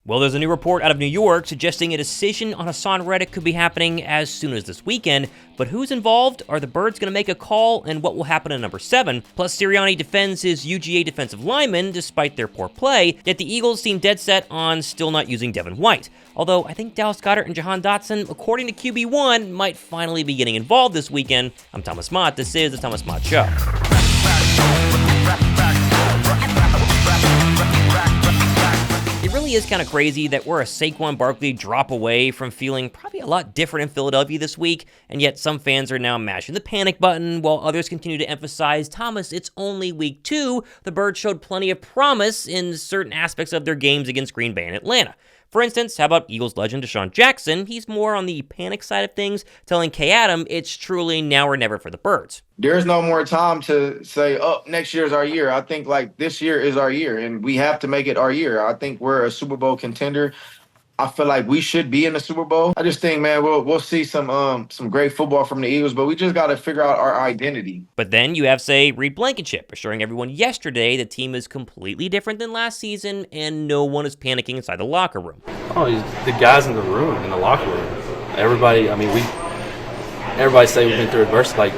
Well, there's a new report out of New York suggesting a decision on Haason Reddick could be happening as soon as this weekend, but who's involved? Are the Birds going to make a call, and what will happen in number 7? Plus, Sirianni defends his UGA defensive linemen despite their poor play, yet the Eagles seem dead set on still not using Devin White. Although, I think Dallas Goedert and Jahan Dotson, according to QB1, might finally be getting involved this weekend. I'm Thomas Mott. This is The Thomas Mott Show. It really is kind of crazy that we're a Saquon Barkley drop away from feeling probably a lot different in Philadelphia this week, and yet some fans are now mashing the panic button, while others continue to emphasize, Thomas, it's only week 2. The Birds showed plenty of promise in certain aspects of their games against Green Bay and Atlanta. For instance, how about Eagles legend Deshaun Jackson? He's more on the panic side of things, telling K. Adam it's truly now or never for the Birds. There's no more time to say, oh, next year's our year. I think, this year is our year, and we have to make it our year. I think we're a Super Bowl contender. I feel like we should be in the Super Bowl. I just think, man, we'll see some great football from the Eagles, but we just got to figure out our identity. But then you have, say, Reed Blankenship assuring everyone yesterday the team is completely different than last season and no one is panicking inside the locker room. Oh, the guys in the room, in the locker room. Everybody say we've been through adversity.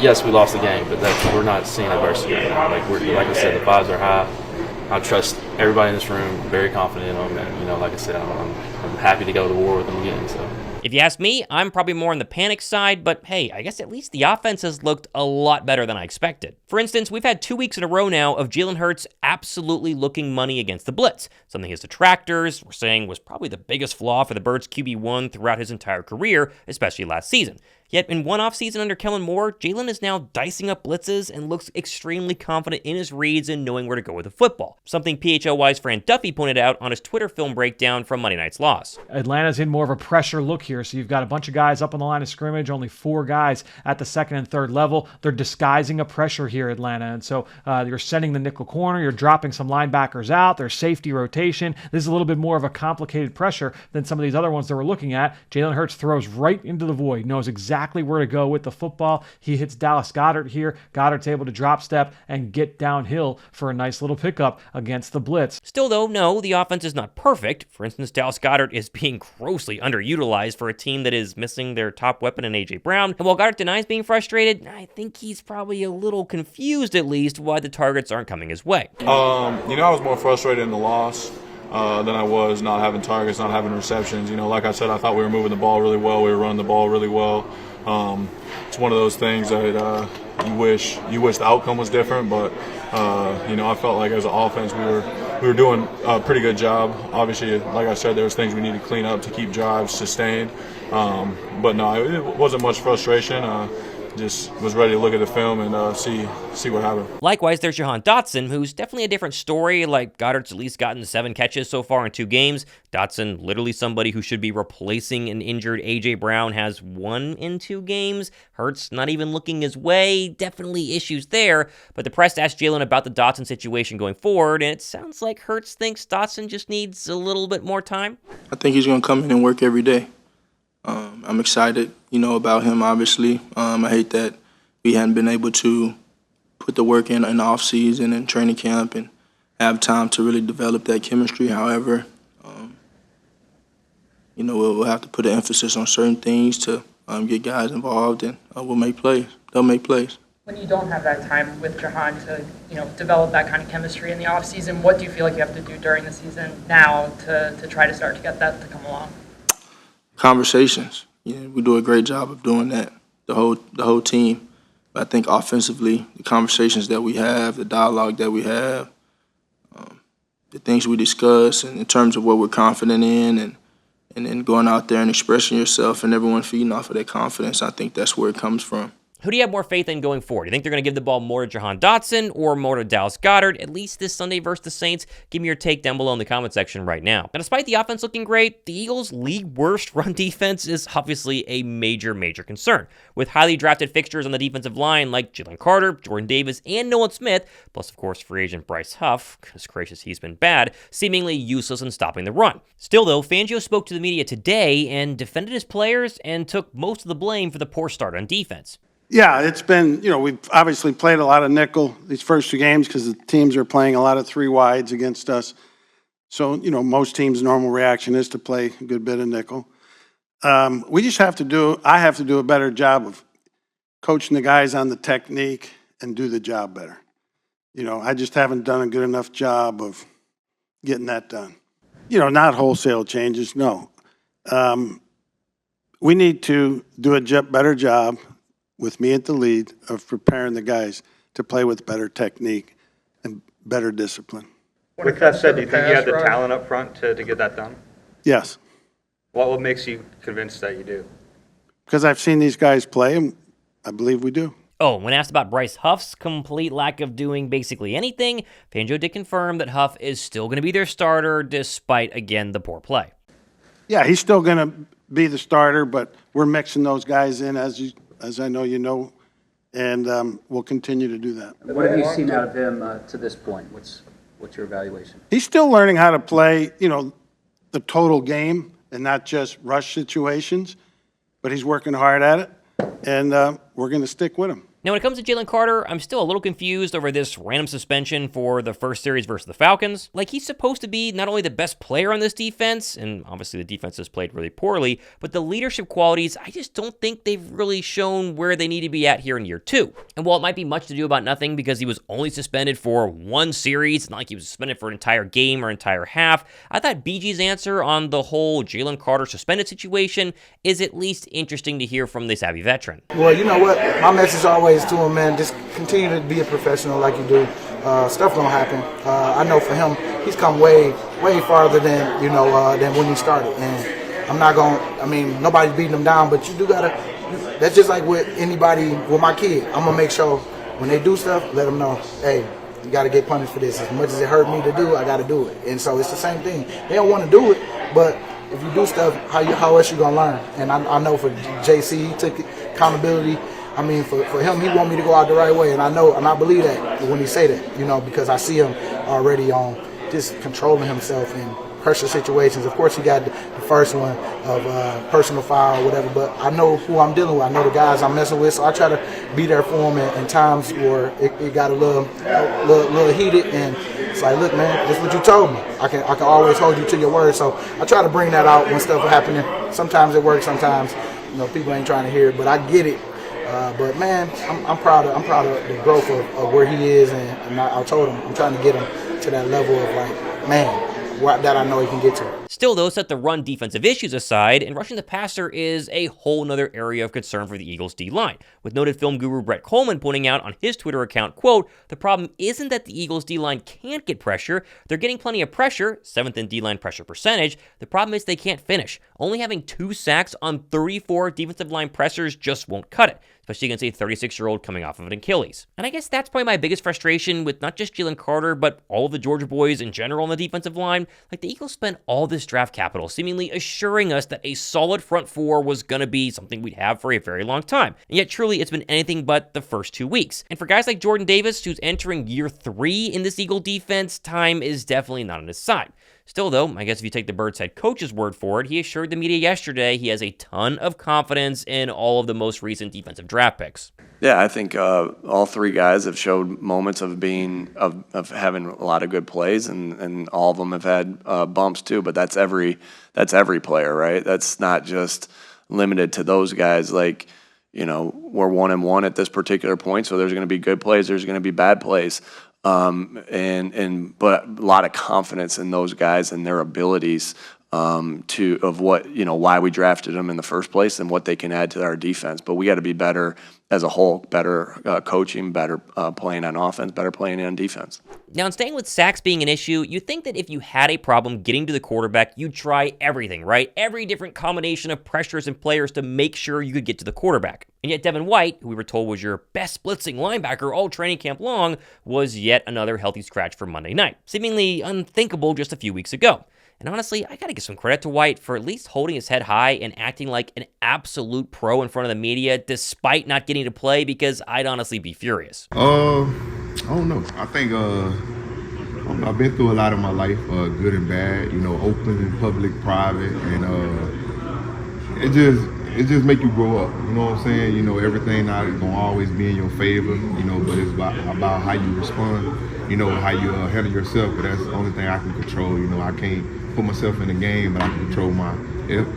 Yes, we lost the game, but we're not seeing adversity right now. Like I said, the vibes are high. I trust everybody in this room. I'm very confident in them, and like I said, I'm happy to go to war with them again. So, if you ask me, I'm probably more on the panic side, but hey, I guess at least the offense has looked a lot better than I expected. For instance, we've had 2 weeks in a row now of Jalen Hurts absolutely looking money against the blitz, something his detractors were saying was probably the biggest flaw for the Birds' QB1 throughout his entire career, especially last season. Yet in one offseason under Kellen Moore, Jalen is now dicing up blitzes and looks extremely confident in his reads and knowing where to go with the football, something PHLY's Fran Duffy pointed out on his Twitter film breakdown from Monday night's loss. Atlanta's in more of a pressure look here, so you've got a bunch of guys up on the line of scrimmage, only 4 guys at the second and third level. They're disguising a pressure here, Atlanta, and so you're sending the nickel corner, you're dropping some linebackers out, there's safety rotation. This is a little bit more of a complicated pressure than some of these other ones that we're looking at. Jalen Hurts throws right into the void, knows exactly where to go with the football. He hits Dallas Goedert here. Goedert's able to drop step and get downhill for a nice little pickup against the blitz. Still though, no, the offense is not perfect. For instance, Dallas Goedert is being grossly underutilized for a team that is missing their top weapon in A.J. Brown. And while Goedert denies being frustrated, I think he's probably a little confused at least why the targets aren't coming his way. I was more frustrated in the loss than I was not having targets, not having receptions. Like I said, I thought we were moving the ball really well. We were running the ball really well. It's one of those things that you wish the outcome was different, but I felt like as an offense we were doing a pretty good job. Obviously, like I said, there was things we need to clean up to keep drives sustained. But no, it wasn't much frustration. Just was ready to look at the film and see what happened. Likewise, there's Jahan Dotson, who's definitely a different story. Like Goedert's at least gotten 7 catches so far in 2 games. Dotson, literally somebody who should be replacing an injured A.J. Brown, has 1 in 2 games. Hurts not even looking his way. Definitely issues there. But the press asked Jalen about the Dotson situation going forward, and it sounds like Hurts thinks Dotson just needs a little bit more time. I think he's going to come in and work every day. I'm excited, about him, obviously. I hate that we hadn't been able to put the work in the off-season and training camp and have time to really develop that chemistry. However, we'll have to put an emphasis on certain things to get guys involved, and we'll make plays. They'll make plays. When you don't have that time with Jahan to, develop that kind of chemistry in the off-season, what do you feel like you have to do during the season now to try to start to get that to come along? Conversations. We do a great job of doing that, the whole team. But I think offensively, the conversations that we have, the dialogue that we have, the things we discuss, and in terms of what we're confident in, and then going out there and expressing yourself and everyone feeding off of that confidence, I think that's where it comes from. Who do you have more faith in going forward? Do you think they're going to give the ball more to Jahan Dotson or more to Dallas Goedert, at least this Sunday versus the Saints? Give me your take down below in the comment section right now. Now, despite the offense looking great, the Eagles' league worst run defense is obviously a major concern. With highly drafted fixtures on the defensive line like Jalen Carter, Jordan Davis, and Nolan Smith, plus, of course, free agent Bryce Huff, goodness gracious, he's been bad, seemingly useless in stopping the run. Still, though, Fangio spoke to the media today and defended his players and took most of the blame for the poor start on defense. Yeah, it's been, we've obviously played a lot of nickel these first 2 games because the teams are playing a lot of 3 wides against us. So, most teams' normal reaction is to play a good bit of nickel. We just have to do a better job of coaching the guys on the technique and do the job better. I just haven't done a good enough job of getting that done. Not wholesale changes, no. We need to do a better job with me at the lead of preparing the guys to play with better technique and better discipline. With that said, do you think you have the talent up front to get that done? Yes. What makes you convinced that you do? Because I've seen these guys play, and I believe we do. Oh, when asked about Bryce Huff's complete lack of doing basically anything, Fangio did confirm that Huff is still going to be their starter despite, again, the poor play. Yeah, he's still going to be the starter, but we're mixing those guys in, as I know you know, and we'll continue to do that. What have you seen out of him to this point? What's your evaluation? He's still learning how to play, the total game and not just rush situations, but he's working hard at it, and we're going to stick with him. Now, when it comes to Jalen Carter, I'm still a little confused over this random suspension for the first series versus the Falcons. Like, he's supposed to be not only the best player on this defense, and obviously the defense has played really poorly, but the leadership qualities, I just don't think they've really shown where they need to be at here in year 2. And while it might be much to do about nothing because he was only suspended for one series, not like he was suspended for an entire game or entire half, I thought BG's answer on the whole Jalen Carter suspended situation is at least interesting to hear from the savvy veteran. Well, you know what? My message always to him, man, just continue to be a professional like you do. Stuff gonna happen. I know for him, he's come way farther than than when he started. And I'm not nobody's beating him down, but you do gotta. That's just like with anybody, with my kid. I'm gonna make sure when they do stuff, let them know, hey, you gotta get punished for this. As much as it hurt me to do, I gotta do it. And so it's the same thing. They don't want to do it, but if you do stuff, how else you gonna learn? And I know for JC, he took accountability. For him, he want me to go out the right way, and I know, and I believe that when he say that, because I see him already on just controlling himself in pressure situations. Of course, he got the first one of personal foul or whatever, but I know who I'm dealing with. I know the guys I'm messing with, so I try to be there for him in times where it got a little heated, and it's like, look, man, this is what you told me. I can always hold you to your word, so I try to bring that out when stuff is happening. Sometimes it works, sometimes people ain't trying to hear it, but I get it. But man, I'm proud of the growth of where he is, and I told him I'm trying to get him to that level of that I know he can get to. Still, though, set the run defensive issues aside, and rushing the passer is a whole nother area of concern for the Eagles' D-line, with noted film guru Brett Coleman pointing out on his Twitter account, quote, "The problem isn't that the Eagles' D-line can't get pressure. They're getting plenty of pressure, 7th in D-line pressure percentage. The problem is they can't finish. Only having 2 sacks on 34 defensive line pressures just won't cut it, especially against a 36-year-old coming off of an Achilles." And I guess that's probably my biggest frustration with not just Jalen Carter, but all of the Georgia boys in general on the defensive line. Like, the Eagles spent all this draft capital seemingly assuring us that a solid front four was going to be something we'd have for a very long time. And yet, truly, it's been anything but the first 2 weeks. And for guys like Jordan Davis, who's entering year 3 in this Eagle defense, time is definitely not on his side. Still, though, I guess if you take the Birds head coach's word for it, he assured the media yesterday he has a ton of confidence in all of the most recent defensive draft picks. Yeah, I think all 3 guys have showed moments of having a lot of good plays, and all of them have had bumps too. But that's every player, right? That's not just limited to those guys. Like, we're 1-1 at this particular point, so there's going to be good plays, there's going to be bad plays. But a lot of confidence in those guys and their abilities why we drafted them in the first place and what they can add to our defense. But we got to be better as a whole, better coaching, better playing on offense, better playing on defense. Now, in staying with sacks being an issue, you'd think that if you had a problem getting to the quarterback, you'd try everything, right? Every different combination of pressures and players to make sure you could get to the quarterback. And yet Devin White, who we were told was your best blitzing linebacker all training camp long, was yet another healthy scratch for Monday night. Seemingly unthinkable just a few weeks ago. And honestly, I gotta give some credit to White for at least holding his head high and acting like an absolute pro in front of the media despite not getting to play, because I'd honestly be furious. I don't know. I think I've been through a lot in my life, good and bad, open and public, private, and it just make you grow up. You know what I'm saying? You know, everything not gonna always be in your favor. You know, but it's about how you respond. You know, how you handle yourself. But that's the only thing I can control. You know, I can't put myself in the game, but I can control my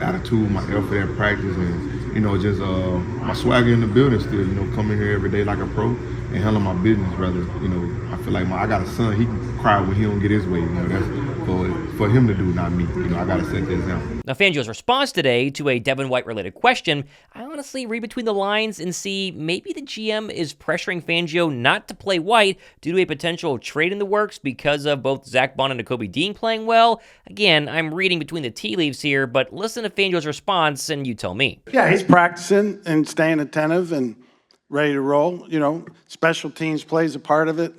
attitude, my effort at practice, and you know, just my swagger in the building still. You know, coming here every day like a pro and handle my business. Rather, you know, I feel like I got a son. He can cry when he don't get his way. You know, that's for him to do, not me. You know, I got to set the example. Now, Fangio's response today to a Devin White-related question, I honestly read between the lines and see maybe the GM is pressuring Fangio not to play White due to a potential trade in the works because of both Zack, Baun, and Nakobe Dean playing well. Again, I'm reading between the tea leaves here, but listen to Fangio's response and you tell me. Yeah, he's practicing and staying attentive and ready to roll. You know, special teams plays a part of it.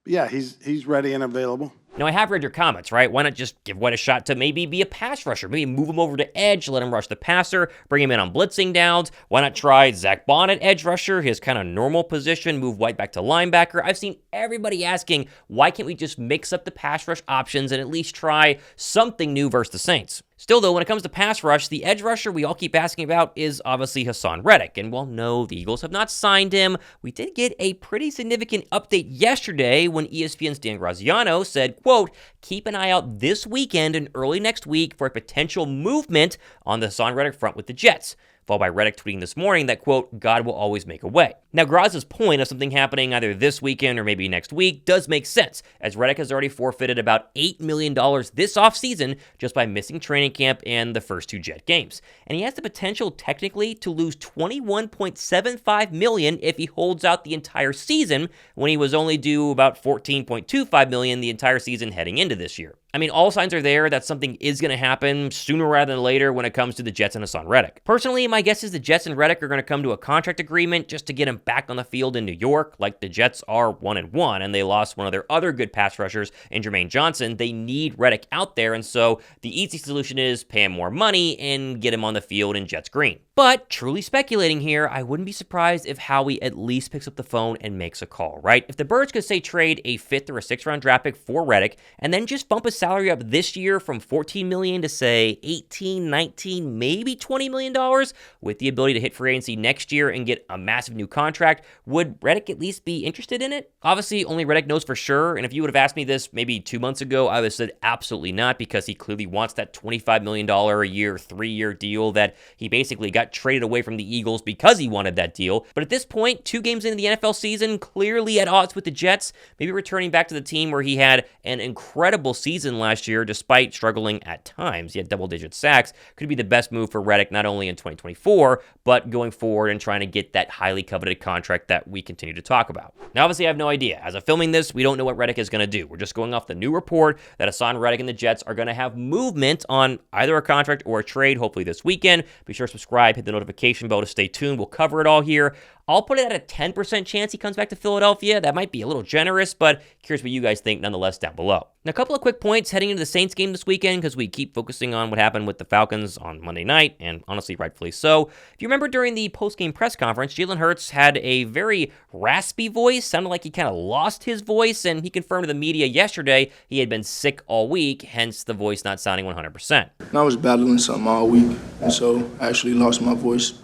Yeah, he's ready and available. Now, I have read your comments, right? Why not just give White a shot to maybe be a pass rusher? Maybe move him over to edge, let him rush the passer, bring him in on blitzing downs. Why not try Zack Baun at edge rusher, his kind of normal position, move White back to linebacker? I've seen everybody asking, why can't we just mix up the pass rush options and at least try something new versus the Saints? Still, though, when it comes to pass rush, the edge rusher we all keep asking about is obviously Haason Reddick. And while no, the Eagles have not signed him, we did get a pretty significant update yesterday when ESPN's Dan Graziano said, quote, keep an eye out this weekend and early next week for a potential movement on the Haason Reddick front with the Jets. Followed by Reddick tweeting this morning that, quote, God will always make a way. Now, Graz's point of something happening either this weekend or maybe next week does make sense, as Reddick has already forfeited about $8 million this offseason just by missing training camp and the first 2 Jet games. And he has the potential, technically, to lose $21.75 million if he holds out the entire season, when he was only due about $14.25 million the entire season heading into this year. I mean, all signs are there that something is going to happen sooner rather than later when it comes to the Jets and Haason Reddick. Personally, my guess is the Jets and Reddick are going to come to a contract agreement just to get him back on the field in New York. Like the Jets are 1-1, and they lost one of their other good pass rushers in Jermaine Johnson. They need Reddick out there, and so the easy solution is pay him more money and get him on the field in Jets green. But truly speculating here, I wouldn't be surprised if Howie at least picks up the phone and makes a call, right? If the Birds could say trade a 5th or a 6th round draft pick for Reddick and then just bump his salary up this year from $14 million to say $18, $19, maybe $20 million with the ability to hit free agency next year and get a massive new contract, would Reddick at least be interested in it? Obviously, only Reddick knows for sure, and if you would have asked me this maybe 2 months ago, I would have said absolutely not, because he clearly wants that $25 million a year, 3-year deal that he basically got traded away from the Eagles because he wanted that deal. But at this point, 2 games into the NFL season, clearly at odds with the Jets, maybe returning back to the team where he had an incredible season last year despite struggling at times. He had double-digit sacks. Could be the best move for Reddick not only in 2024, but going forward and trying to get that highly coveted contract that we continue to talk about. Now, obviously, I have no idea. As of filming this, we don't know what Reddick is going to do. We're just going off the new report that Haason Reddick and the Jets are going to have movement on either a contract or a trade, hopefully this weekend. Be sure to subscribe, hit the notification bell to stay tuned. We'll cover it all here. I'll put it at a 10% chance he comes back to Philadelphia. That might be a little generous, but curious what you guys think nonetheless down below. Now, a couple of quick points heading into the Saints game this weekend, because we keep focusing on what happened with the Falcons on Monday night, and honestly, rightfully so. If you remember during the post-game press conference, Jalen Hurts had a very raspy voice, sounded like he kind of lost his voice, and he confirmed to the media yesterday he had been sick all week, hence the voice not sounding 100%. I was battling something all week, and so I actually lost my voice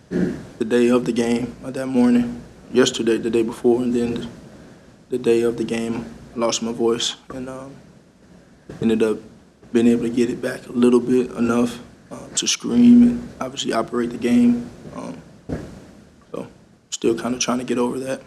the day of the game, that morning, yesterday, the day before, and then the day of the game, I lost my voice, and ended up being able to get it back a little bit, enough to scream and obviously operate the game. So still kind of trying to get over that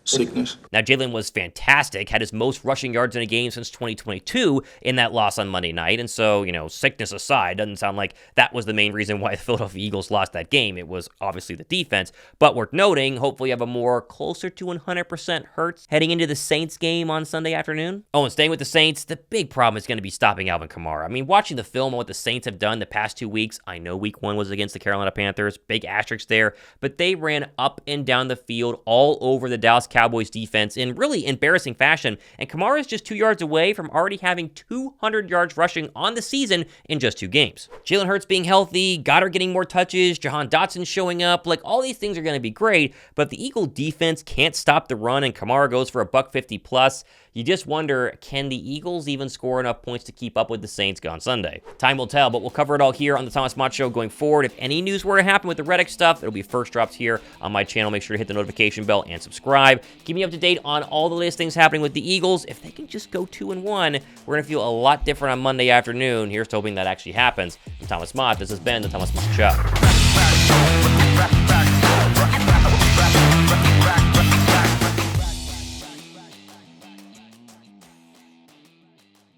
sickness. Now, Jalen was fantastic, had his most rushing yards in a game since 2022 in that loss on Monday night. And so, sickness aside, doesn't sound like that was the main reason why the Philadelphia Eagles lost that game. It was obviously the defense. But worth noting, hopefully you have a more closer to 100% Hurts heading into the Saints game on Sunday afternoon. Oh, and staying with the Saints, the big problem is going to be stopping Alvin Kamara. I mean, watching the film on what the Saints have done the past 2 weeks, I know week 1 was against the Carolina Panthers, big asterisk there, but they ran up and down the field all over the Dallas Cowboys Cowboys defense in really embarrassing fashion, and Kamara's just 2 yards away from already having 200 yards rushing on the season in just 2 games. Jalen Hurts being healthy, Goedert getting more touches, Jahan Dotson showing up, like all these things are going to be great, but if the Eagle defense can't stop the run and Kamara goes for a $150 plus, you just wonder, can the Eagles even score enough points to keep up with the Saints on Sunday? Time will tell, but we'll cover it all here on the Thomas Mott Show going forward. If any news were to happen with the Reddick stuff, it'll be first dropped here on my channel. Make sure to hit the notification bell and subscribe. Keep me up to date on all the latest things happening with the Eagles. If they can just go 2-1, we're going to feel a lot different on Monday afternoon. Here's to hoping that actually happens. I'm Thomas Mott. This has been the Thomas Mott Show.